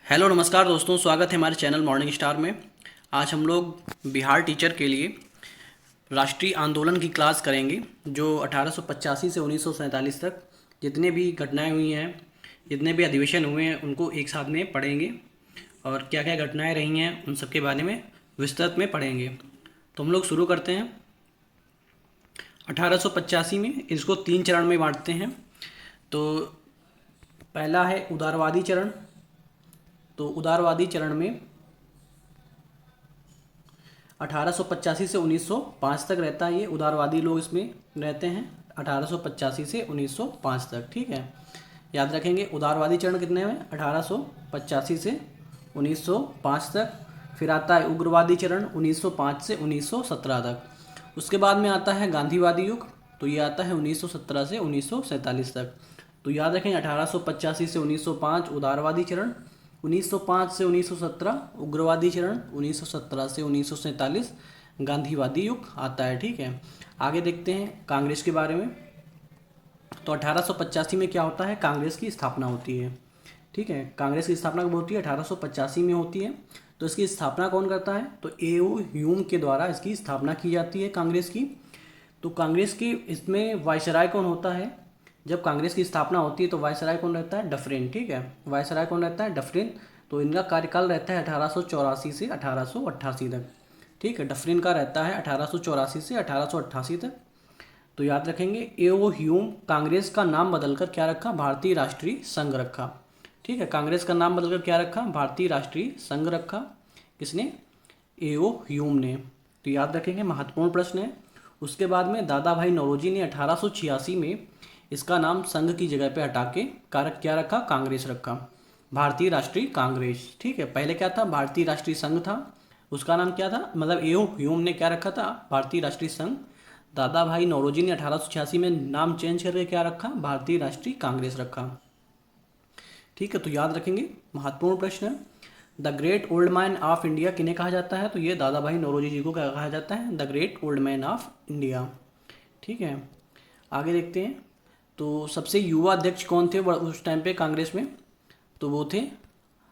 Hello नमस्कार दोस्तों, स्वागत है हमारे चैनल मॉर्निंग स्टार में। आज हम लोग बिहार टीचर के लिए राष्ट्रीय आंदोलन की क्लास करेंगे, जो 1885 से 1947 तक जितने भी घटनाएं हुई हैं, जितने भी अधिवेशन हुए हैं, उनको एक साथ में पढ़ेंगे और क्या क्या घटनाएं रही हैं उन सब के बारे में विस्तृत में पढ़ेंगे। तो हम लोग शुरू करते हैं। 1885 में इसको 3 चरण में बांटते हैं। तो पहला है उदारवादी चरण। तो उदारवादी चरण में 1885 से 1905 तक रहता है। ये उदारवादी लोग इसमें रहते हैं 1885 से 1905 तक। ठीक है, याद रखेंगे। उदारवादी चरण कितने में? 1885 से 1905 तक। फिर आता है उग्रवादी चरण 1905 से 1917 तक। उसके बाद में आता है गांधीवादी युग। तो ये आता है 1917 से 1947 तक। तो याद रखेंगे 1885 से 1905 उदारवादी चरण, 1905 से 1917 उग्रवादी चरण, 1917 से 1947 गांधीवादी युग आता है। ठीक है, आगे देखते हैं कांग्रेस के बारे में। तो 1885 में क्या होता है? कांग्रेस की स्थापना होती है। ठीक है, कांग्रेस की स्थापना कब होती है? 1885 में होती है। तो इसकी स्थापना कौन करता है? तो ए.ओ. ह्यूम के द्वारा इसकी स्थापना की जाती है कांग्रेस की। तो कांग्रेस की इसमें वायसराय कौन होता है? जब कांग्रेस की स्थापना होती है तो वायसराय कौन रहता है? डफरिन। ठीक है, वायसराय कौन रहता है? डफरिन। तो इनका कार्यकाल रहता है 1884 से 1888 तक। ठीक है, डफरिन का रहता है 1884 से 1888 तक। तो याद रखेंगे ए.ओ. ह्यूम कांग्रेस का नाम बदलकर क्या रखा? भारतीय राष्ट्रीय संघ रखा। ठीक है, कांग्रेस का नाम बदलकर क्या रखा? भारतीय राष्ट्रीय संघ रखा। किसने? ए.ओ. ह्यूम ने। तो याद रखेंगे, महत्वपूर्ण प्रश्न है। उसके बाद में दादा भाई नौरोजी ने 1886 में इसका नाम संघ की जगह पे हटा के कारक क्या रखा? कांग्रेस रखा, भारतीय राष्ट्रीय कांग्रेस। ठीक है, पहले क्या था? भारतीय राष्ट्रीय संघ था। उसका नाम क्या था? मतलब ए.ओ. ह्यूम ने क्या रखा था? भारतीय राष्ट्रीय संघ। दादा भाई नौरोजी ने 1886 में नाम चेंज करके क्या रखा? भारतीय राष्ट्रीय कांग्रेस रखा। ठीक है, तो याद रखेंगे, महत्वपूर्ण प्रश्न है। The great old man of India किन्हें कहा जाता है? तो ये दादा भाई नौरोजी जी को क्या कहा जाता है? The great old man of India. ठीक है, आगे देखते हैं। तो सबसे युवा अध्यक्ष कौन थे उस टाइम पे कांग्रेस में? तो वो थे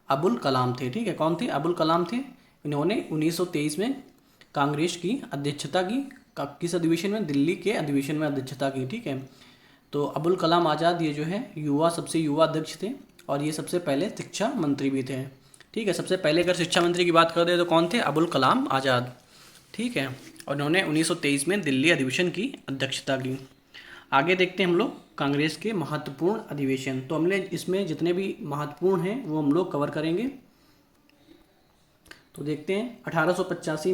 अबुल कलाम थे। ठीक है, कौन थे? अबुल कलाम थे। इन्होंने 1923 में कांग्रेस की अध्यक्षता की। किस अधिवेशन में? दिल्ली के अधिवेशन में अध्यक्षता की। ठीक है, तो अबुल कलाम आज़ाद ये जो है सबसे युवा अध्यक्ष थे और ये सबसे पहले शिक्षा मंत्री भी थे। ठीक है, सबसे पहले अगर शिक्षा मंत्री की बात कर दे तो कौन थे? अबुल कलाम आज़ाद। ठीक है, और इन्होंने 1923 में दिल्ली अधिवेशन की अध्यक्षता की। आगे देखते हैं हम लोग कांग्रेस के महत्वपूर्ण अधिवेशन। तो हमने इसमें जितने भी महत्वपूर्ण हैं वो हम लोग कवर करेंगे। तो देखते हैं 1885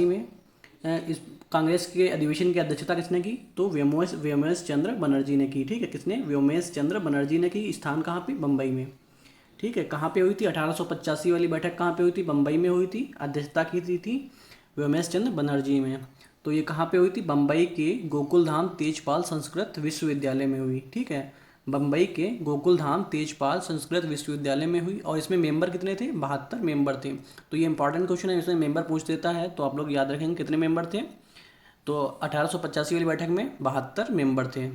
में इस कांग्रेस के अधिवेशन की अध्यक्षता किसने की? तो व्योमेश चंद्र बनर्जी ने की। ठीक है, किसने? व्योमेश चंद्र बनर्जी ने की। स्थान कहाँ पे? बम्बई में। ठीक है, कहाँ पे हुई थी? 1885 वाली बैठक कहाँ पे हुई थी? बम्बई में हुई थी। अध्यक्षता की थी व्योमेश चंद्र बनर्जी में। तो ये कहाँ पे हुई थी? बम्बई के गोकुलधाम तेजपाल संस्कृत विश्वविद्यालय में हुई। ठीक है, बम्बई के गोकुलधाम तेजपाल संस्कृत विश्वविद्यालय में हुई। और इसमें मेंबर कितने थे? 72 मेंबर थे। तो ये इंपॉर्टेंट क्वेश्चन है, इसमें मेंबर पूछ देता है, तो आप लोग याद रखेंगे कितने मेंबर थे। तो 1885 वाली बैठक में 72 मेंबर थे।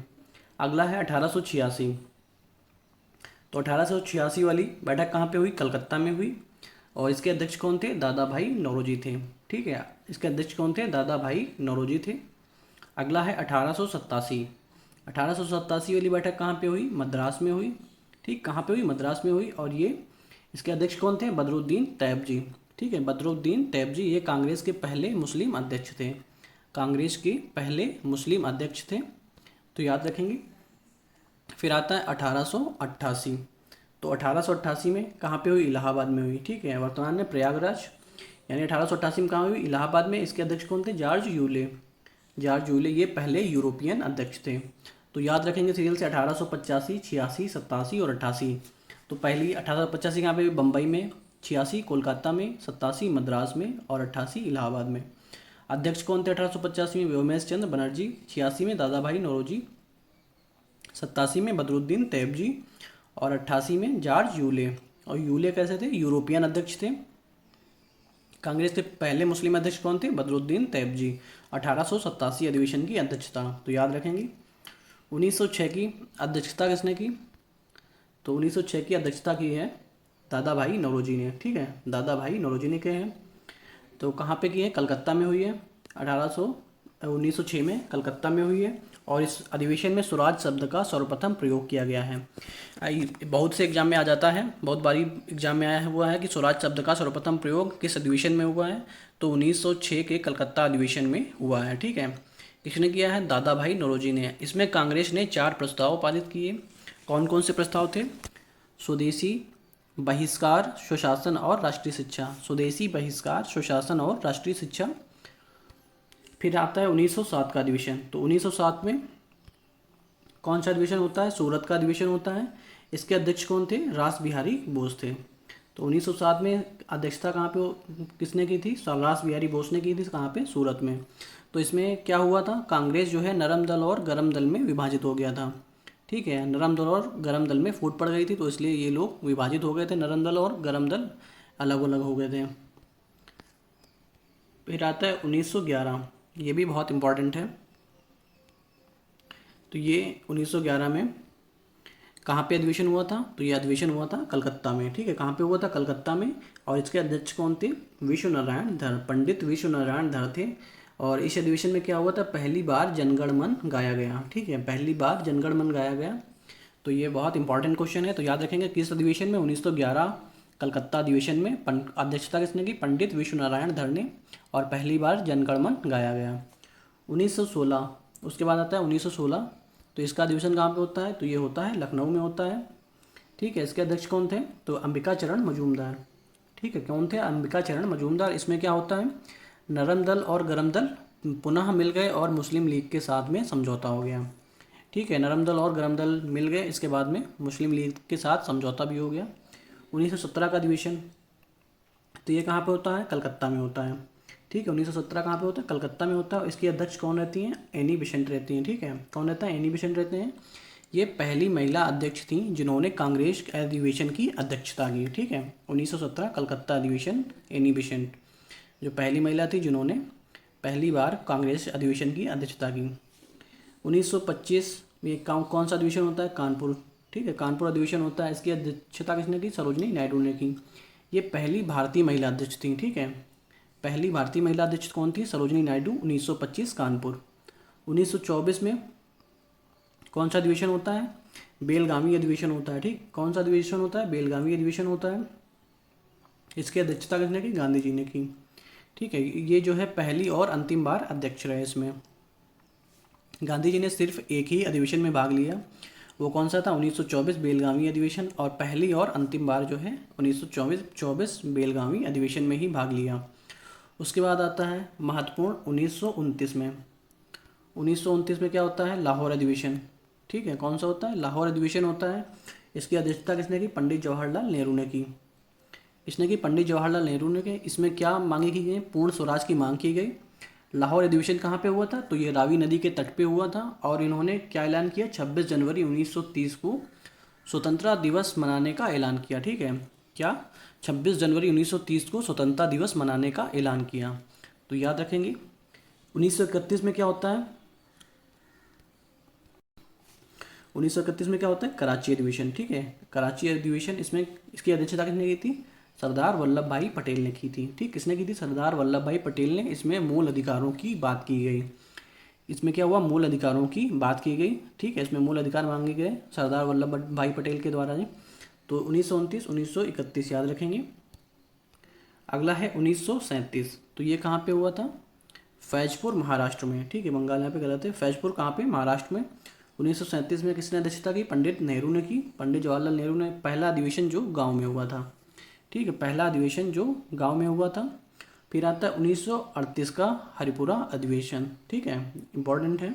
अगला है 1886। तो 1886 वाली बैठक कहाँ पे हुई? कलकत्ता में हुई। और इसके अध्यक्ष कौन थे? दादा भाई नौरोजी थे। ठीक है, इसके अध्यक्ष कौन थे? दादा भाई नौरोजी थे। अगला है 1887। 1887 वाली बैठक कहाँ पे हुई? मद्रास में हुई। ठीक, कहाँ पे हुई? मद्रास में हुई। और ये इसके अध्यक्ष कौन थे? बदरुद्दीन तैयब जी। ठीक है, बदरुद्दीन तैयब जी ये कांग्रेस के पहले मुस्लिम अध्यक्ष थे। कांग्रेस के पहले मुस्लिम अध्यक्ष थे, तो याद रखेंगे। फिर आता है 1888। तो 1888 में कहाँ पे हुई? इलाहाबाद में हुई। ठीक है, वर्तमान में प्रयागराज। यानी 1888 में कहाँ हुई? इलाहाबाद में। इसके अध्यक्ष कौन थे? George Yule. जॉर्ज यूले ये पहले यूरोपियन अध्यक्ष थे। तो याद रखेंगे सीरियल से 1885, 86, 87 और 88। तो पहली 1885 कहाँ पे हुई? बम्बई में। 86 कोलकाता में, 87 मद्रास में और 88 इलाहाबाद में। अध्यक्ष कौन थे 1885 में? व्योमेश चंद्र बनर्जी। 86 में दादा भाई नौरोजी। 87 में बदरुद्दीन तैयब जी और 88 में जॉर्ज यूले। और यूले कैसे थे? यूरोपियन अध्यक्ष थे। कांग्रेस के पहले मुस्लिम अध्यक्ष कौन थे? बदरुद्दीन तैयब जी। 1887 अधिवेशन की अध्यक्षता, तो याद रखेंगे। 1906 की अध्यक्षता किसने की? तो 1906 की अध्यक्षता की है दादा भाई नौरोजी ने, ठीक है, दादा भाई नौरोजी ने किए हैं। तो कहाँ पे की है? कलकत्ता में हुई है, 1906 में कलकत्ता में हुई है। और इस अधिवेशन में स्वराज शब्द का सर्वप्रथम प्रयोग किया गया है। बहुत से एग्जाम में आ जाता है, बहुत बारी एग्जाम में आया हुआ है कि स्वराज शब्द का सर्वप्रथम प्रयोग किस अधिवेशन में हुआ है? तो 1906 के कलकत्ता अधिवेशन में हुआ है, ठीक है। किसने किया है? दादा भाई नौरोजी ने। इसमें कांग्रेस ने 4 प्रस्ताव पारित किए। कौन कौन से प्रस्ताव थे? स्वदेशी, बहिष्कार, सुशासन और राष्ट्रीय शिक्षा। स्वदेशी, बहिष्कार, सुशासन और राष्ट्रीय शिक्षा। फिर आता है 1907 का अधिवेशन। तो 1907 में कौन सा अधिवेशन होता है? सूरत का अधिवेशन होता है। इसके अध्यक्ष कौन थे? रास बिहारी बोस थे। तो 1907 में अध्यक्षता कहाँ पे किसने की थी? रास बिहारी बोस ने की थी। कहाँ पे? सूरत में। तो इसमें क्या हुआ था? कांग्रेस जो है नरम दल और गरम दल में विभाजित हो गया था, ठीक है। नरम दल और गरम दल में फूट पड़ गई थी, तो इसलिए ये लोग विभाजित हो गए थे, नरम दल और गरम दल अलग अलग हो गए थे। फिर आता है 1911, ये भी बहुत इम्पॉर्टेंट है। तो ये 1911 में कहाँ पे अधिवेशन हुआ था? तो ये अधिवेशन हुआ था कलकत्ता में, ठीक है। कहाँ पे हुआ था? कलकत्ता में। और इसके अध्यक्ष कौन थे? विश्व नारायण धर, पंडित विश्व नारायण धर थे। और इस अधिवेशन में क्या हुआ था? पहली बार जनगण मन गाया गया, ठीक है, पहली बार जनगण मन गाया गया। तो ये बहुत इंपॉर्टेंट क्वेश्चन है, तो याद रखेंगे किस अधिवेशन में? 1911 कलकत्ता अधिवेशन में अध्यक्षता किसने की? पंडित विश्व नारायण धर ने। और पहली बार जनगण मन गाया गया। 1916, उसके बाद आता है 1916। तो इसका अधिवेशन कहाँ पे होता है? तो ये होता है लखनऊ में होता है, ठीक है। इसके अध्यक्ष कौन थे? तो अंबिका चरण मजूमदार, ठीक है। कौन थे? अंबिका चरण मजूमदार। इसमें क्या होता है? नरम दल और गरम दल पुनः मिल गए और मुस्लिम लीग के साथ में समझौता हो गया, ठीक है। नरम दल और गरम दल मिल गए, इसके बाद में मुस्लिम लीग के साथ समझौता भी हो गया। 1917 का अधिवेशन, तो ये कहाँ पे होता है? कलकत्ता में होता है, ठीक है। 1917 कहाँ पे होता है? कलकत्ता में होता है। इसकी अध्यक्ष कौन रहती हैं? एनी बेसेंट रहती हैं, ठीक है। कौन रहता है? एनी बेसेंट रहते हैं। ये पहली महिला अध्यक्ष थी जिन्होंने कांग्रेस अधिवेशन की अध्यक्षता की, ठीक है। 1917 कलकत्ता अधिवेशन, एनी बेसेंट जो पहली महिला थी जिन्होंने पहली बार कांग्रेस अधिवेशन की अध्यक्षता की। 1925 में कौन सा अधिवेशन होता है? कानपुर, ठीक है, कानपुर अधिवेशन होता है। इसकी अध्यक्षता किसने की? सरोजनी नायडू ने की। ये पहली भारतीय महिला अध्यक्ष थी, ठीक है। पहली भारतीय महिला अध्यक्ष कौन थी? सरोजनी नायडू। 1925 कानपुर। 1924 में कौन सा अधिवेशन होता है? बेलगामी अधिवेशन होता है, ठीक। कौन सा अधिवेशन होता है? बेलगामी अधिवेशन होता है। इसकी अध्यक्षता किसने की? गांधी जी ने की, ठीक है। ये जो है पहली और अंतिम बार अध्यक्ष रहे इसमें। गांधी जी ने सिर्फ एक ही अधिवेशन में भाग लिया, वो कौन सा था? 1924 बेलगावी अधिवेशन। और पहली और अंतिम बार जो है 1924 बेलगावी अधिवेशन में ही भाग लिया। उसके बाद आता है महत्वपूर्ण 1929 में। 1929 में क्या होता है? लाहौर अधिवेशन, ठीक है। कौन सा होता है? लाहौर अधिवेशन होता है। इसकी अध्यक्षता किसने की? पंडित जवाहरलाल नेहरू ने की। इसने की पंडित जवाहरलाल नेहरू ने की। इसमें क्या मांगे की गई? पूर्ण स्वराज की मांग की गई। लाहौर अधिवेशन कहाँ पे हुआ था? तो ये रावी नदी के तट पे हुआ था। और इन्होंने क्या ऐलान किया? 26 जनवरी 1930 को स्वतंत्रता दिवस मनाने का ऐलान किया, ठीक है। क्या? 26 जनवरी 1930 को स्वतंत्रता दिवस मनाने का ऐलान किया। तो याद रखेंगे। 1931 में क्या होता है? 1931 में क्या होता है? कराची अधिवेशन, ठीक है। कराची अधिवेशन, इसमें इसकी अध्यक्षता किसने की थी? सरदार वल्लभ भाई पटेल ने की थी, ठीक। किसने की थी? सरदार वल्लभ भाई पटेल ने। इसमें मूल अधिकारों की बात की गई। इसमें क्या हुआ? मूल अधिकारों की बात की गई, ठीक है। इसमें मूल अधिकार मांगे गए सरदार वल्लभ भाई पटेल के द्वारा जी। तो 1929, 1931 याद रखेंगे। अगला है 1937। तो ये कहाँ पे हुआ था? फैजपुर महाराष्ट्र में, ठीक है। बंगाल यहाँ पे गलत है। फैजपुर कहाँ पे? महाराष्ट्र में। 1937 में किसने अध्यक्षता की? पंडित नेहरू ने की। पंडित जवाहरलाल नेहरू ने। पहला अधिवेशन जो गांव में हुआ था, ठीक है, पहला अधिवेशन जो गांव में हुआ था। फिर आता है 1938 का हरिपुरा अधिवेशन, ठीक है, इंपॉर्टेंट है।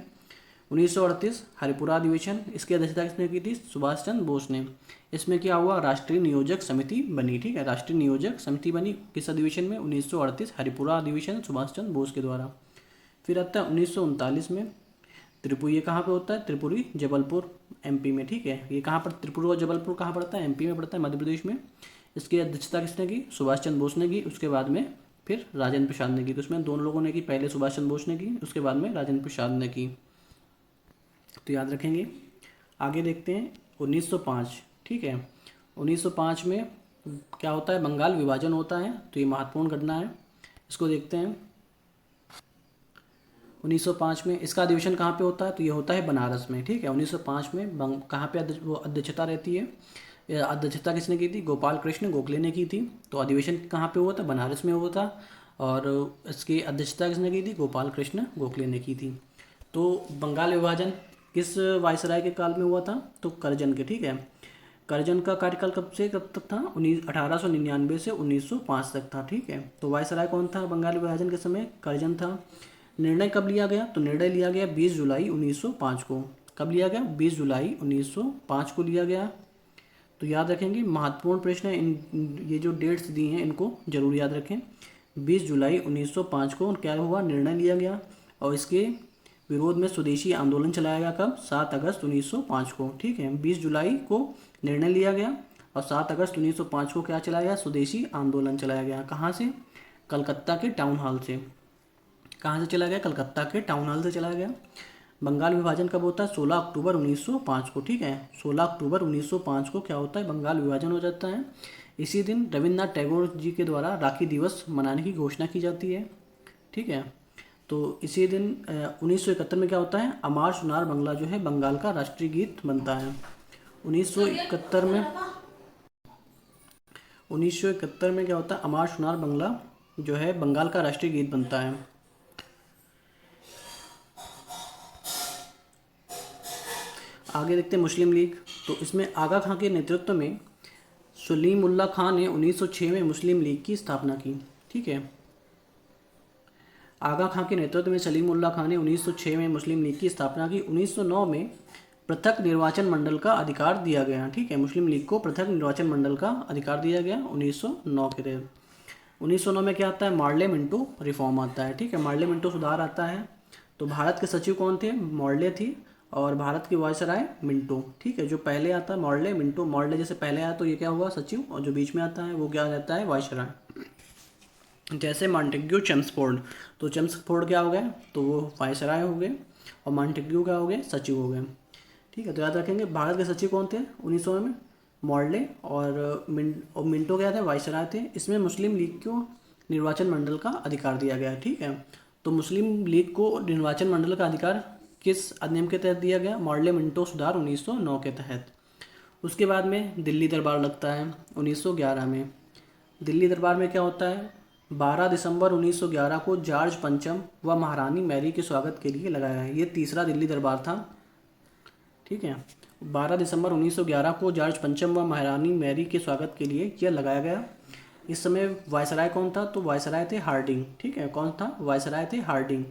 1938 हरिपुरा अधिवेशन। इसकी अध्यक्षता किसने की थी? सुभाष चंद्र बोस ने। इसमें क्या हुआ? राष्ट्रीय नियोजक समिति बनी, ठीक है, राष्ट्रीय नियोजक समिति बनी। किस अधिवेशन में? 1938 हरिपुरा अधिवेशन, सुभाष चंद्र बोस के द्वारा। फिर आता है 1939 में त्रिपुरी। ये कहाँ पे होता है? त्रिपुरी जबलपुर, एमपी में, ठीक है। ये कहाँ पर? त्रिपुरा और जबलपुर कहाँ पड़ता है? एमपी में पड़ता है, मध्य प्रदेश में। इसकी अध्यक्षता किसने की? सुभाष चंद्र बोस ने की। उसके बाद में फिर राजेंद्र प्रसाद ने की। तो उसमें दोनों लोगों ने की, पहले सुभाष चंद्र बोस ने की, उसके बाद में राजेंद्र प्रसाद ने की। तो याद रखेंगे। आगे देखते हैं 1905, ठीक है। 1905 में क्या होता है, बंगाल विभाजन होता है, तो ये महत्वपूर्ण घटना है, इसको देखते हैं। 1905 में इसका अधिवेशन कहाँ पे होता है, तो ये होता है बनारस में, ठीक है। 1905 में कहाँ पे वो अध्यक्षता रहती है, अध्यक्षता किसने की थी, गोपाल कृष्ण गोखले ने की थी। तो अधिवेशन कहाँ पे हुआ था, बनारस में हुआ था, और इसकी अध्यक्षता किसने की थी, गोपाल कृष्ण गोखले ने की थी। तो बंगाल विभाजन किस वायसराय के काल में हुआ था, तो करजन के, ठीक है। करजन का कार्यकाल कब से कब तक था, 1899 से 1905 तक था, ठीक है। तो वायसराय कौन था बंगाल विभाजन के समय, करजन था। निर्णय कब लिया गया, तो निर्णय लिया गया 20 जुलाई 1905 को। कब लिया गया, 20 जुलाई 1905 को लिया गया। तो याद रखेंगे, महत्वपूर्ण प्रश्न है, इन ये जो डेट्स दी हैं इनको जरूर याद रखें। 20 जुलाई 1905 को क्या हुआ, निर्णय लिया गया, और इसके विरोध में स्वदेशी आंदोलन चलाया गया कब, 7 अगस्त 1905 को, ठीक है। 20 जुलाई को निर्णय लिया गया और 7 अगस्त 1905 को क्या चलाया गया, स्वदेशी आंदोलन चलाया गया। कहाँ से, कलकत्ता के टाउन हॉल से। कहाँ से चला गया, कलकत्ता के टाउन हॉल से चला गया। बंगाल विभाजन कब होता है, 16 अक्टूबर 1905 को, ठीक है। 16 अक्टूबर 1905 को क्या होता है, बंगाल विभाजन हो जाता है। इसी दिन रविन्द्रनाथ टैगोर जी के द्वारा राखी दिवस मनाने की घोषणा की जाती है, ठीक है। तो इसी दिन 1971 में क्या होता है, अमार सुनार बंगला जो है बंगाल का राष्ट्रीय गीत बनता है। 1971 में 1971 में क्या होता है, अमार सुनार बंगला जो है बंगाल का राष्ट्रीय गीत बनता है। आगे देखते हैं मुस्लिम लीग। तो इसमें आगा खां के नेतृत्व में सलीमुल्लाह खां ने 1906 में मुस्लिम लीग की स्थापना की, ठीक है। आगा खां के नेतृत्व में सलीमुल्लाह खां ने 1906 में मुस्लिम लीग की स्थापना की। 1909 में पृथक निर्वाचन मंडल का अधिकार दिया गया, ठीक है। मुस्लिम लीग को पृथक निर्वाचन मंडल का अधिकार दिया गया 1909 के तहत। 1909 में क्या आता है, मार्ले मिंटो रिफॉर्म आता है, ठीक है। मार्ले मिंटो सुधार आता है। तो भारत के सचिव कौन थे, मॉर्ले थी, और भारत की वायसराय मिंटो, ठीक है। जो पहले आता है मॉर्ले मिंटो, मॉर्ले जैसे पहले आया तो ये क्या हुआ, सचिव, और जो बीच में आता है वो क्या रहता है, वायसराय। जैसे मॉन्टेग्यू चेम्सफोर्ड, तो चेम्सफोर्ड क्या हो गए, तो वो वायसराय हो गए, और मॉन्टेग्यू क्या हो गए, सचिव हो गए, ठीक है। तो याद रखेंगे भारत के सचिव कौन थे 1900 में, मॉर्ले, और मिंटो क्या थे, वायसराय थे। इसमें मुस्लिम लीग को निर्वाचन मंडल का अधिकार दिया गया, ठीक है। तो मुस्लिम लीग को निर्वाचन मंडल का अधिकार किस अधिनियम के तहत दिया गया, मॉर्ले मिंटो सुधार 1909 के तहत। उसके बाद में दिल्ली दरबार लगता है 1911 में। दिल्ली दरबार में क्या होता है, 12 दिसंबर 1911 को जॉर्ज पंचम व महारानी मैरी के स्वागत के लिए लगाया है। ये तीसरा दिल्ली दरबार था, ठीक है। 12 दिसंबर 1911 को जॉर्ज पंचम व महारानी मैरी के स्वागत के लिए यह लगाया गया। इस समय वायसराय कौन था, तो वायसराय थे हार्डिंग, ठीक है। कौन था, वायसराय थे हार्डिंग।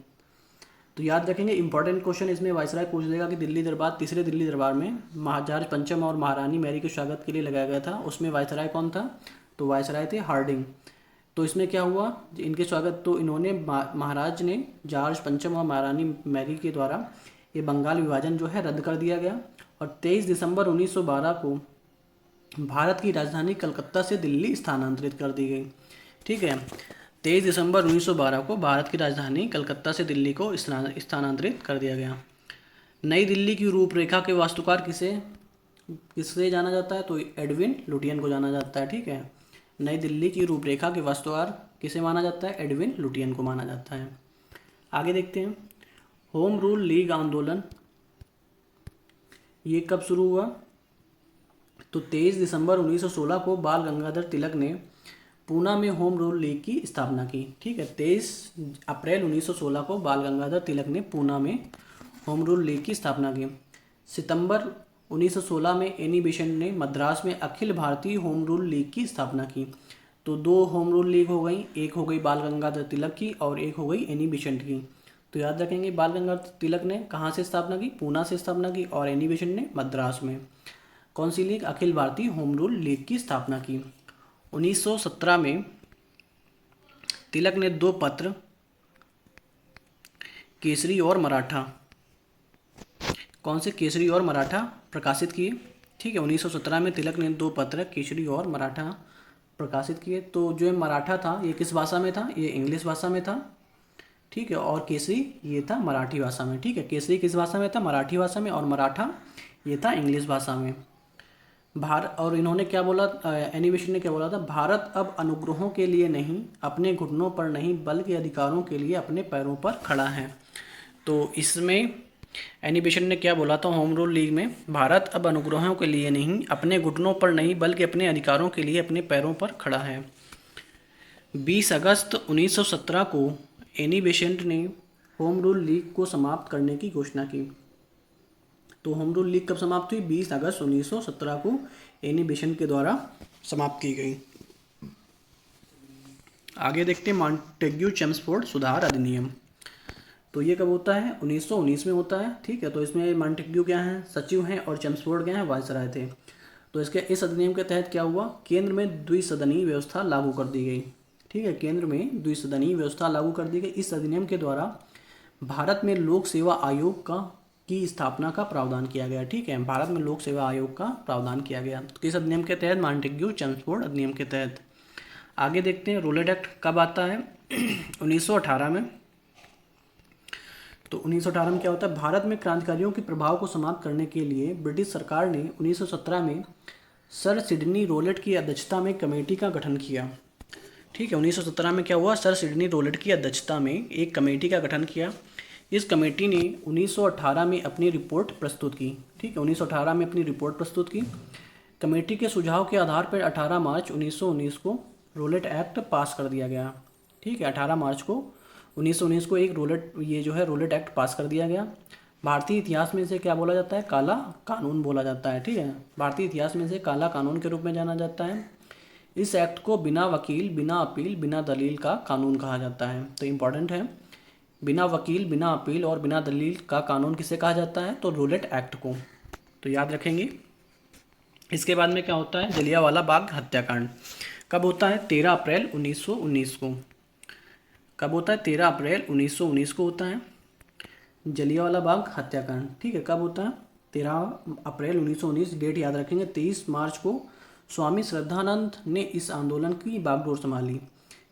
तो याद रखेंगे, इंपॉर्टेंट क्वेश्चन इसमें वायसराय पूछ देगा कि दिल्ली दरबार, तीसरे दिल्ली दरबार में जॉर्ज पंचम और महारानी मैरी के स्वागत के लिए लगाया गया था, उसमें वायसराय कौन था, तो वायसराय थे हार्डिंग। तो इसमें क्या हुआ, इनके स्वागत, तो इन्होंने महाराज ने जॉर्ज पंचम और महारानी मैरी के द्वारा ये बंगाल विभाजन जो है रद्द कर दिया गया, और 23 दिसंबर 1912 को भारत की राजधानी कलकत्ता से दिल्ली स्थानांतरित कर दी गई, ठीक है। 23 दिसंबर 1912 को भारत की राजधानी कलकत्ता से दिल्ली को स्थानांतरित कर दिया गया। नई दिल्ली की रूपरेखा के वास्तुकार किससे जाना जाता है, तो एडविन लुटियन को जाना जाता है, ठीक है। नई दिल्ली की रूपरेखा के वास्तुकार किसे माना जाता है, एडविन लुटियन को माना जाता है। आगे देखते हैं, होम रूल लीग आंदोलन ये कब शुरू हुआ, तो 23 दिसंबर 1916 को बाल गंगाधर तिलक ने पूना में होम रूल लीग की स्थापना की, ठीक है। 23 अप्रैल 1916 को बाल गंगाधर तिलक ने पूना में होम रूल लीग की स्थापना की। सितंबर 1916 में एनी बेसेंट ने मद्रास में Akhil Bharatiya home rule league की स्थापना की। तो 2 होम रूल लीग हो गई, एक हो गई बाल गंगाधर तिलक की और एक हो गई एनी बेसेंट की। तो याद रखेंगे, बाल गंगाधर तिलक ने कहाँ से स्थापना की, पूना से स्थापना की, और एनी बेसेंट ने मद्रास में। कौन सी league, Akhil Bharatiya home rule league की स्थापना की। 1917 में तिलक ने 2 पत्र, केसरी और मराठा, कौन से, केसरी और मराठा प्रकाशित किए, ठीक है। 1917 में तिलक ने 2 पत्र, केसरी और मराठा प्रकाशित किए। तो जो मराठा था ये किस भाषा में था, ये इंग्लिश भाषा में था, ठीक है। और केसरी ये था मराठी भाषा में, ठीक है। केसरी किस भाषा में था, मराठी भाषा में, और मराठा ये था इंग्लिश भाषा में। भारत, और इन्होंने क्या बोला, एनी बेसेंट ने क्या बोला था, भारत अब अनुग्रहों के लिए नहीं, अपने घुटनों पर नहीं, बल्कि अधिकारों के लिए अपने पैरों पर खड़ा है। तो इसमें एनी बेसेंट ने क्या बोला था होम रूल लीग में, भारत अब अनुग्रहों के लिए नहीं, अपने घुटनों पर नहीं, बल्कि अपने अधिकारों के लिए अपने पैरों पर खड़ा है। 20 अगस्त 1917 को एनी बेसेंट ने होम रूल लीग को समाप्त करने की घोषणा की। तो होम रूल लीग कब समाप्त हुई? 20 अगस्त 1917 को एनी बेसेंट के द्वारा समाप्त की गई। आगे देखते हैं मॉन्टेग्यू चेम्सफोर्ड सुधार अधिनियम। तो ये कब होता है? 1919 में होता है। ठीक है, तो इसमें मॉन्टेग्यू क्या है? सचिव हैं, और चेम्सफोर्ड क्या है? वायसराय थे। तो इस अधिनियम के तहत क्या हुआ? केंद्र में द्विसदनीय व्यवस्था लागू कर दी गई। ठीक है, केंद्र में द्विसदनीय व्यवस्था लागू कर दी गई। इस अधिनियम के द्वारा भारत में लोक सेवा आयोग की स्थापना का प्रावधान किया गया। ठीक है, भारत में लोक सेवा आयोग का प्रावधान किया गया। तो किस अधिनियम के तहत? मॉन्टेग्यू चेम्सफोर्ड अधिनियम के तहत। आगे देखते हैं रोलेट एक्ट कब आता है? 1918 में। तो 1918 में क्या होता है? भारत में क्रांतिकारियों के प्रभाव को समाप्त करने के लिए ब्रिटिश सरकार ने 1917 में सर सिडनी रोलेट की अध्यक्षता में कमेटी का गठन किया। ठीक है, 1917 में क्या हुआ? सर सिडनी रोलेट की अध्यक्षता में एक कमेटी का गठन किया। इस कमेटी ने 1918 में अपनी रिपोर्ट प्रस्तुत की। ठीक है, 1918 में अपनी रिपोर्ट प्रस्तुत की। कमेटी के सुझाव के आधार पर 18 मार्च 1919 को रोलेट एक्ट पास कर दिया गया। ठीक है, 18 मार्च को 1919 को एक रोलेट एक्ट पास कर दिया गया। भारतीय इतिहास में इसे क्या बोला जाता है? काला कानून बोला जाता है। ठीक है, भारतीय इतिहास में इसे काला कानून के रूप में जाना जाता है। इस एक्ट को बिना वकील, बिना अपील, बिना दलील का कानून कहा जाता है। तो इम्पॉर्टेंट है, बिना वकील, बिना अपील और बिना दलील का कानून किसे कहा जाता है? तो रोलेट एक्ट को। तो याद रखेंगे। इसके बाद में क्या होता है? जलियांवाला बाग हत्याकांड कब होता है? 13 अप्रैल 1919 को। कब होता है? 13 अप्रैल 1919 को होता है जलियांवाला बाग हत्याकांड। ठीक है, कब होता है? 13 अप्रैल 1919। डेट याद रखेंगे। 23 मार्च को स्वामी श्रद्धानंद ने इस आंदोलन की बागडोर संभाली।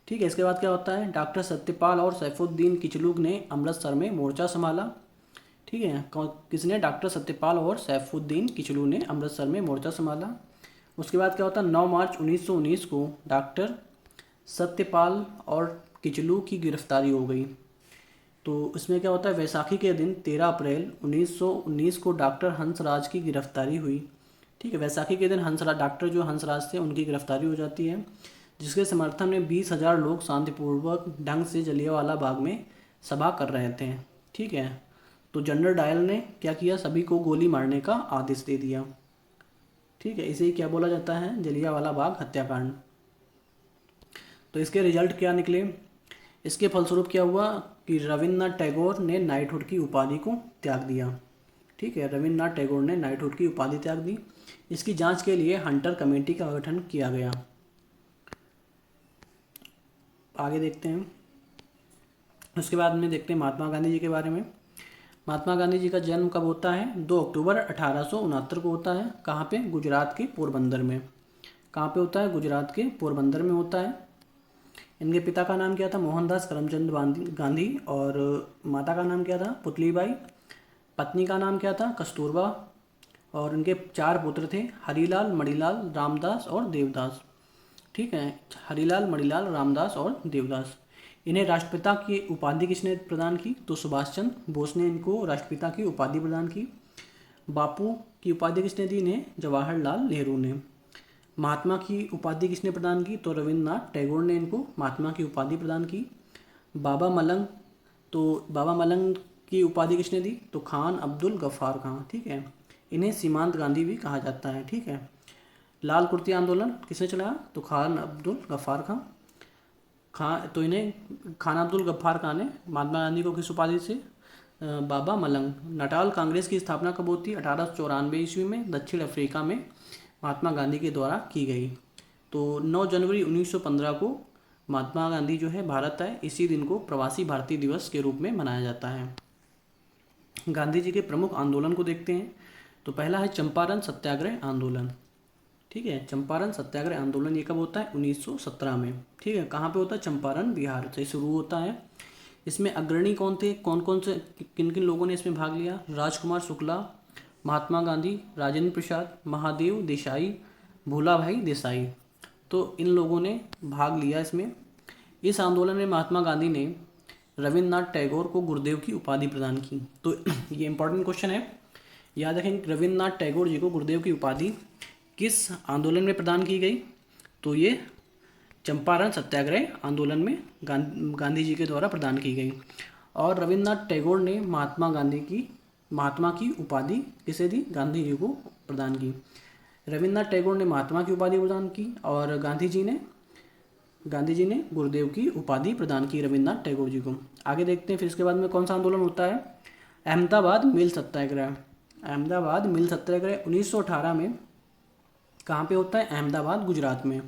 ठीक है, इसके बाद क्या होता है? डॉक्टर सत्यपाल और सैफुद्दीन किचलू ने अमृतसर में मोर्चा संभाला। ठीक है, किसने? डॉक्टर सत्यपाल और सैफुद्दीन किचलू ने अमृतसर में मोर्चा संभाला। उसके बाद क्या होता है? 9 मार्च 1919 को डॉक्टर सत्यपाल और किचलू की गिरफ्तारी हो गई। तो इसमें क्या होता है? वैसाखी के दिन 13 अप्रैल 1919 को डॉक्टर हंसराज की गिरफ्तारी हुई। ठीक है, वैसाखी के दिन डॉक्टर जो हंसराज थे उनकी गिरफ्तारी हो जाती है, जिसके समर्थन में 20,000 लोग शांतिपूर्वक ढंग से जलियांवाला बाग में सभा कर रहे थे। ठीक है, तो जनरल डायल ने क्या किया? सभी को गोली मारने का आदेश दे दिया। ठीक है, इसे क्या बोला जाता है? जलियांवाला बाग हत्याकांड। तो इसके रिजल्ट क्या निकले? इसके फलस्वरूप क्या हुआ कि रविन्द्रनाथ टैगोर ने नाइटहुड की उपाधि को त्याग दिया। ठीक है, रविन्द्रनाथ टैगोर ने नाइटहुड की उपाधि त्याग दी। इसकी जांच के लिए हंटर कमेटी का गठन किया गया। आगे देखते हैं। उसके बाद में देखते हैं महात्मा गांधी जी के बारे में। महात्मा गांधी जी का जन्म कब होता है? 2 अक्टूबर 1869 को होता है। कहाँ पे? गुजरात के पोरबंदर में। कहाँ पे होता है? गुजरात के पोरबंदर में होता है। इनके पिता का नाम क्या था? मोहनदास करमचंद गांधी। और माता का नाम क्या था? पुतलीबाई। पत्नी का नाम क्या था? कस्तूरबा। और इनके 4 पुत्र थे, हरीलाल, मणिलाल, रामदास और देवदास। ठीक है, हरीलाल, मणिलाल, रामदास और देवदास। इन्हें राष्ट्रपिता की उपाधि किसने प्रदान की? तो सुभाष चंद्र बोस ने इनको राष्ट्रपिता की उपाधि प्रदान की। बापू की उपाधि किसने दी? इन्हें जवाहरलाल नेहरू ने। महात्मा की उपाधि किसने प्रदान की? तो रविन्द्रनाथ टैगोर ने इनको महात्मा की उपाधि प्रदान की। बाबा मलंग, तो बाबा मलंग की उपाधि किसने दी? तो खान अब्दुल गफ्फार खां। ठीक है, इन्हें सीमांत गांधी भी कहा जाता है। ठीक है, लाल कुर्ती आंदोलन किसने चलाया? तो खान अब्दुल गफ्फार खां। तो इन्हें खान अब्दुल गफ्फार खां ने महात्मा गांधी को किस उपाधि से? बाबा मलंग। नटाल कांग्रेस की स्थापना कब होती है? 1894 ईस्वी में दक्षिण अफ्रीका में महात्मा गांधी के द्वारा की गई। तो 9 जनवरी 1915 को महात्मा गांधी जो है भारत आए। इसी दिन को प्रवासी भारतीय दिवस के रूप में मनाया जाता है। गांधी जी के प्रमुख आंदोलन को देखते हैं। तो पहला है चंपारण सत्याग्रह आंदोलन। ठीक है, चंपारण सत्याग्रह आंदोलन ये कब होता है? 1917 में। ठीक है, कहाँ पे होता है? चंपारण, बिहार से शुरू होता है। इसमें अग्रणी कौन थे? कौन कौन से किन किन लोगों ने इसमें भाग लिया? राजकुमार शुक्ला, महात्मा गांधी, राजेंद्र प्रसाद, महादेव देसाई, भोला भाई देसाई। तो इन लोगों ने भाग लिया इसमें। इस आंदोलन में महात्मा गांधी ने रविन्द्रनाथ टैगोर को गुरुदेव की उपाधि प्रदान की। तो ये इंपॉर्टेंट क्वेश्चन है, याद रखें रविन्द्रनाथ टैगोर जी को गुरुदेव की उपाधि किस आंदोलन में प्रदान की गई? तो ये चंपारण सत्याग्रह आंदोलन में गांधी जी के द्वारा प्रदान की गई। और रविन्द्रनाथ टैगोर ने महात्मा की उपाधि किसे दी? गांधी जी को प्रदान की। रविन्द्रनाथ टैगोर ने महात्मा की उपाधि प्रदान की और गांधी जी ने गुरुदेव की उपाधि प्रदान की रविन्द्रनाथ टैगोर जी को। आगे देखते हैं फिर इसके बाद में कौन सा आंदोलन होता है? अहमदाबाद मिल सत्याग्रह। अहमदाबाद मिल सत्याग्रह 1918 में कहाँ पे होता है? अहमदाबाद, गुजरात में।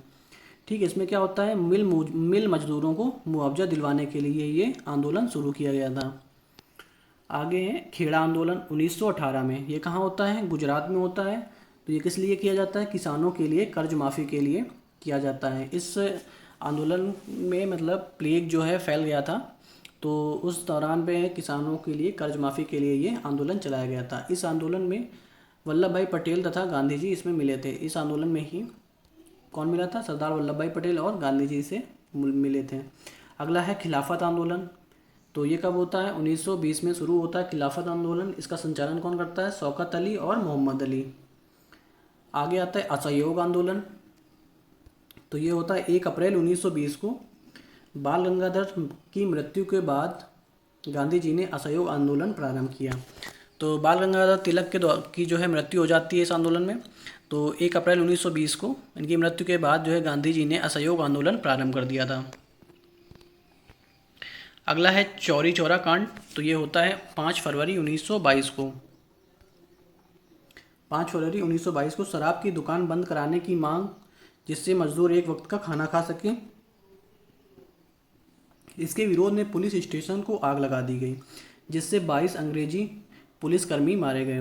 ठीक है, इसमें क्या होता है? मिल मजदूरों को मुआवजा दिलवाने के लिए ये आंदोलन शुरू किया गया था। आगे है खेड़ा आंदोलन 1918 में। ये कहाँ होता है? गुजरात में होता है। तो ये किस लिए किया जाता है? किसानों के लिए कर्ज माफ़ी के लिए किया जाता है। इस आंदोलन में मतलब प्लेग जो है फैल गया था, तो उस दौरान पे किसानों के लिए कर्ज माफ़ी के लिए ये आंदोलन चलाया गया था। इस आंदोलन में वल्लभ भाई पटेल तथा गांधी जी इसमें मिले थे। इस आंदोलन में ही कौन मिला था? सरदार वल्लभ भाई पटेल और गांधी जी से मिले थे। अगला है खिलाफत आंदोलन। तो ये कब होता है? 1920 में शुरू होता है खिलाफत आंदोलन। इसका संचालन कौन करता है? शौकत अली और मोहम्मद अली। आगे आता है असहयोग आंदोलन। तो ये होता है 1 अप्रैल 1920 को। बाल गंगाधर की मृत्यु के बाद गांधी जी ने असहयोग आंदोलन प्रारंभ किया। तो बाल गंगाधर तिलक की जो है मृत्यु हो जाती है इस आंदोलन में। तो 1 अप्रैल 1920 को इनकी मृत्यु के बाद जो है गांधी जी ने असहयोग आंदोलन प्रारंभ कर दिया था। अगला है चौरी चौरा कांड। तो ये होता है 5 फरवरी 1922 को। 5 फरवरी 1922 को शराब की दुकान बंद कराने की मांग, जिससे मजदूर एक वक्त का खाना खा सकें, इसके विरोध में पुलिस स्टेशन को आग लगा दी गई, जिससे 22 अंग्रेजी पुलिसकर्मी मारे गए।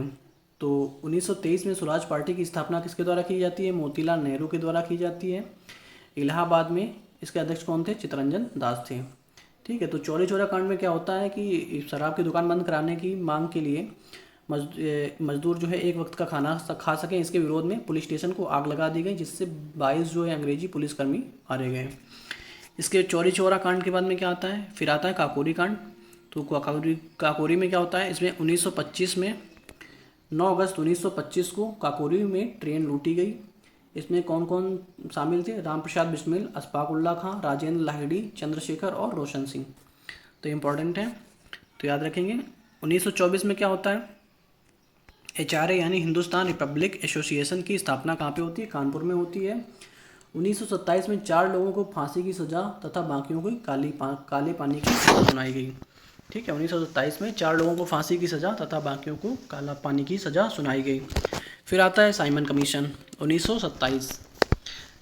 तो 1923 में स्वराज पार्टी की स्थापना किसके द्वारा की जाती है? मोतीलाल नेहरू के द्वारा की जाती है। इलाहाबाद में इसके अध्यक्ष कौन थे? चित्तरंजन दास थे। ठीक है, तो चौरी चौरा कांड में क्या होता है कि शराब की दुकान बंद कराने की मांग के लिए मजदूर जो है एक वक्त का खाना खा सकें, इसके विरोध में पुलिस स्टेशन को आग लगा दी गई, जिससे 22 जो है अंग्रेजी पुलिसकर्मी मारे गए। इसके चौरी चौरा कांड के बाद में क्या आता है? फिर आता है काकोरी कांड। तो काकोरी में क्या होता है? इसमें 1925 में 9 अगस्त 1925 को काकोरी में ट्रेन लूटी गई। इसमें कौन कौन शामिल थे? राम प्रसाद बिस्मिल, अशफाक उल्ला खां, राजेंद्र लाहिड़ी, चंद्रशेखर और रोशन सिंह। तो इम्पॉर्टेंट है, तो याद रखेंगे। 1924 में क्या होता है? HRA यानी हिंदुस्तान रिपब्लिक एसोसिएशन की स्थापना कहाँ पे होती है? कानपुर में होती है। 1927 में 4 लोगों को फांसी की सज़ा तथा बाकियों को काले पानी की सज़ा सुनाई गई। ठीक है, 1927 में 4 लोगों को फांसी की सज़ा तथा बाकियों को काला पानी की सज़ा सुनाई गई। फिर आता है साइमन कमीशन 1927।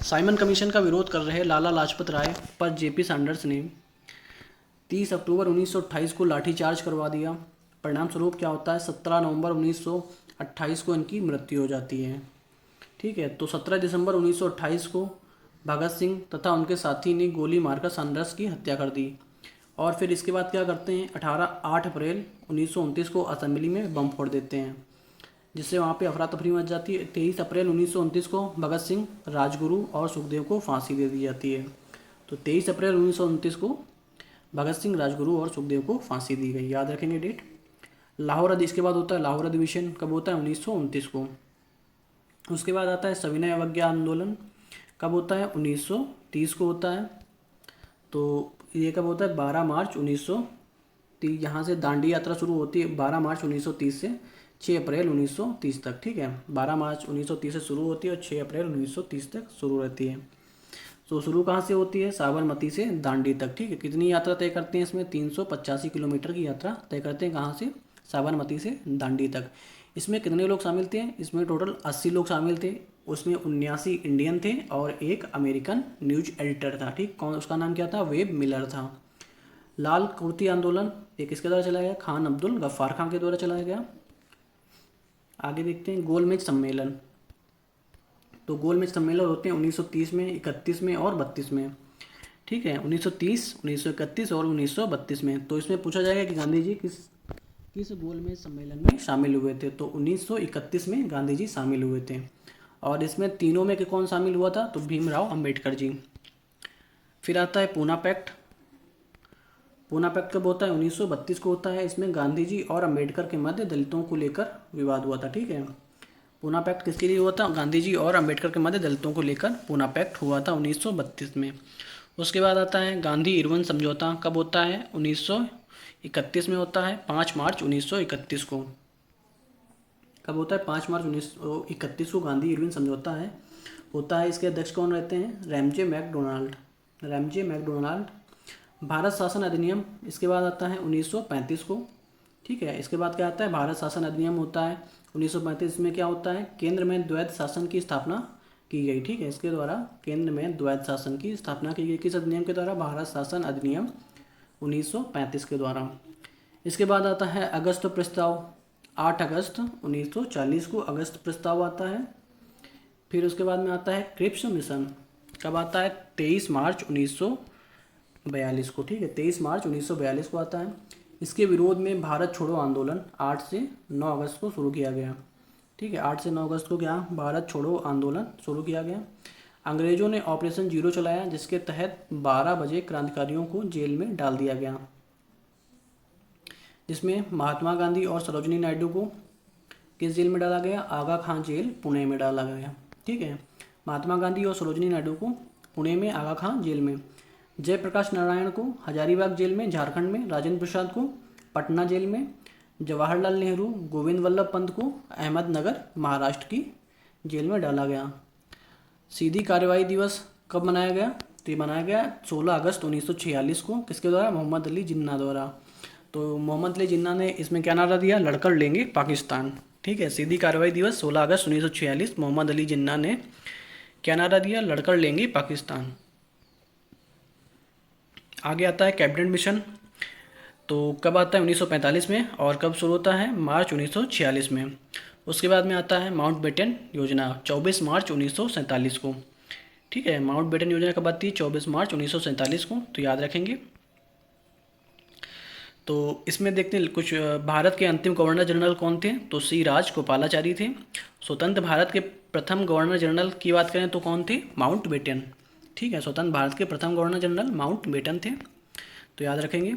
साइमन कमीशन का विरोध कर रहे लाला लाजपत राय पर JP सैंडर्स ने 30 अक्टूबर 1928 को लाठीचार्ज करवा दिया। परिणाम स्वरूप क्या होता है? 17 नवंबर 1928 को इनकी मृत्यु हो जाती है। ठीक है, तो 17 दिसंबर 1928 को भगत सिंह तथा उनके साथी ने गोली मारकर सैंडर्स की हत्या कर दी। और फिर इसके बाद क्या करते हैं? 8 अप्रैल 1929 को असेंबली में बम फोड़ देते हैं, जिससे वहाँ पे अफरा तफरी मच जाती है। 23 अप्रैल 1929 को भगत सिंह, राजगुरु और सुखदेव को फांसी दे दी जाती है। तो 23 अप्रैल 1929 को भगत सिंह, राजगुरु और सुखदेव को फांसी दी गई। याद रखेंगे डेट। लाहौर इसके बाद होता है लाहौर अधिवेशन। कब होता है? 1929 को। उसके बाद आता है सविनय अवज्ञा आंदोलन। कब होता है? 1930 को होता है। तो ये कब होता है? 12 मार्च 1930। यहाँ से दांडी यात्रा शुरू होती है 12 मार्च 1930 से 6 अप्रैल 1930 तक। ठीक है, 12 मार्च 1930 से शुरू होती है और 6 अप्रैल 1930 तक शुरू रहती है। तो शुरू कहाँ से होती है? साबरमती से दांडी तक। ठीक है, कितनी यात्रा तय करते हैं इसमें? 385 किलोमीटर की यात्रा तय करते हैं। कहाँ से? साबरमती से दांडी तक। इसमें कितने लोग शामिल थे? इसमें टोटल 80 लोग शामिल थे। उसमें 79 इंडियन थे और एक अमेरिकन न्यूज एडिटर था। ठीक, कौन? उसका नाम क्या था? वेब मिलर था। लाल कुर्ती आंदोलन एक किसके द्वारा चलाया गया? खान अब्दुल गफ्फार खान के द्वारा चलाया गया। आगे देखते हैं गोलमेज सम्मेलन। तो गोलमेज सम्मेलन होते हैं 1930 में, 31 में और 32 में। ठीक है, 1930, 1931 और 1932 में। तो इसमें पूछा जाएगा कि गांधी जी किस किस गोलमेज सम्मेलन में शामिल हुए थे? तो 1931 में गांधी जी शामिल हुए थे। और इसमें तीनों में कौन शामिल हुआ था? तो भीमराव अंबेडकर जी। फिर आता है पूना पैक्ट। पूना पैक्ट कब होता है? 1932 को होता है। इसमें गांधी जी और अंबेडकर के मध्य दलितों को लेकर विवाद हुआ था। ठीक है, पूना पैक्ट किसके लिए हुआ था? गांधी जी और अंबेडकर के मध्य दलितों को लेकर पूना पैक्ट हुआ था 1932 में। उसके बाद आता है गांधी इरविन समझौता। कब होता है? 1931 में होता है, 5 मार्च 1931 को। कब होता है? 5 मार्च 1931 को गांधी इरविन समझौता होता है। इसके अध्यक्ष कौन रहते हैं? Ramsay McDonald. भारत शासन अधिनियम, इसके बाद आता है 1935 को। ठीक है, इसके बाद क्या आता है? भारत शासन अधिनियम होता है 1935 में। क्या होता है? केंद्र में द्वैध शासन की स्थापना की गई। ठीक है, इसके द्वारा केंद्र में द्वैध शासन की स्थापना की गई। किस अधिनियम के द्वारा? भारत शासन अधिनियम 1935 के द्वारा। इसके बाद आता है अगस्त प्रस्ताव। 8 अगस्त 1940 को अगस्त प्रस्ताव आता है। फिर उसके बाद में आता है क्रिप्स मिशन। कब आता है? 23 मार्च 1942 को। ठीक है, 23 मार्च 1942 को आता है। इसके विरोध में भारत छोड़ो आंदोलन 8 से 9 अगस्त को शुरू किया गया। ठीक है, 8 से 9 अगस्त को क्या? भारत छोड़ो आंदोलन शुरू किया गया। अंग्रेजों ने ऑपरेशन जीरो चलाया, जिसके तहत 12 बजे क्रांतिकारियों को जेल में डाल दिया गया, जिसमें महात्मा गांधी और सरोजिनी नायडू को किस जेल में डाला गया? आगा खां जेल, पुणे में डाला गया। ठीक है, महात्मा गांधी और सरोजिनी नायडू को पुणे में आगा खां जेल में, जयप्रकाश नारायण को हजारीबाग जेल में झारखंड में, राजेंद्र प्रसाद को पटना जेल में, जवाहरलाल नेहरू, गोविंद वल्लभ पंत को अहमदनगर महाराष्ट्र की जेल में डाला गया। सीधी कार्रवाई दिवस कब मनाया गया? तो ये मनाया गया 16 अगस्त 1946 को। किसके द्वारा? मोहम्मद अली जिन्ना द्वारा। तो मोहम्मद अली जिन्ना ने इसमें क्या नारा दिया? लड़कर लेंगे पाकिस्तान। ठीक है, सीधी कार्रवाई दिवस 16 अगस्त 1946, मोहम्मद अली जिन्ना ने क्या नारा दिया? लड़कर लेंगे पाकिस्तान। आगे आता है कैबिनेट मिशन। तो कब आता है? 1945 में। और कब शुरू होता है? मार्च 1946 में। उसके बाद में आता है माउंटबेटन योजना, 24 मार्च 1947 को। ठीक है, माउंटबेटन योजना कब आती है? 24 मार्च 1947 को, तो याद रखेंगे। तो इसमें देखते हैं कुछ भारत के अंतिम गवर्नर जनरल कौन थे? तो सी राजगोपालाचारी थे। स्वतंत्र भारत के प्रथम गवर्नर जनरल की बात करें तो कौन थे? माउंटबेटन। ठीक है, स्वतंत्र भारत के प्रथम गवर्नर जनरल माउंटबेटन थे, तो याद रखेंगे।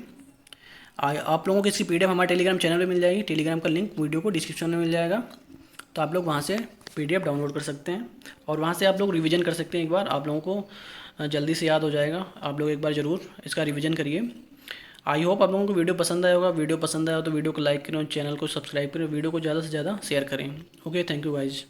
आप लोगों को इसकी पीडीएफ हमारे टेलीग्राम चैनल पे मिल जाएगी। टेलीग्राम का लिंक वीडियो को डिस्क्रिप्शन में मिल जाएगा, तो आप लोग वहाँ से पीडीएफ डाउनलोड कर सकते हैं और वहाँ से आप लोग रिवीजन कर सकते हैं। एक बार आप लोगों को जल्दी से याद हो जाएगा। आप लोग एक बार ज़रूर इसका रिवीजन करिए। आई होप आप लोगों को वीडियो पसंद आया होगा। वीडियो पसंद आया तो वीडियो को लाइक करें और चैनल को सब्सक्राइब करें। वीडियो को ज़्यादा से ज़्यादा शेयर करें। Okay, thank you guys.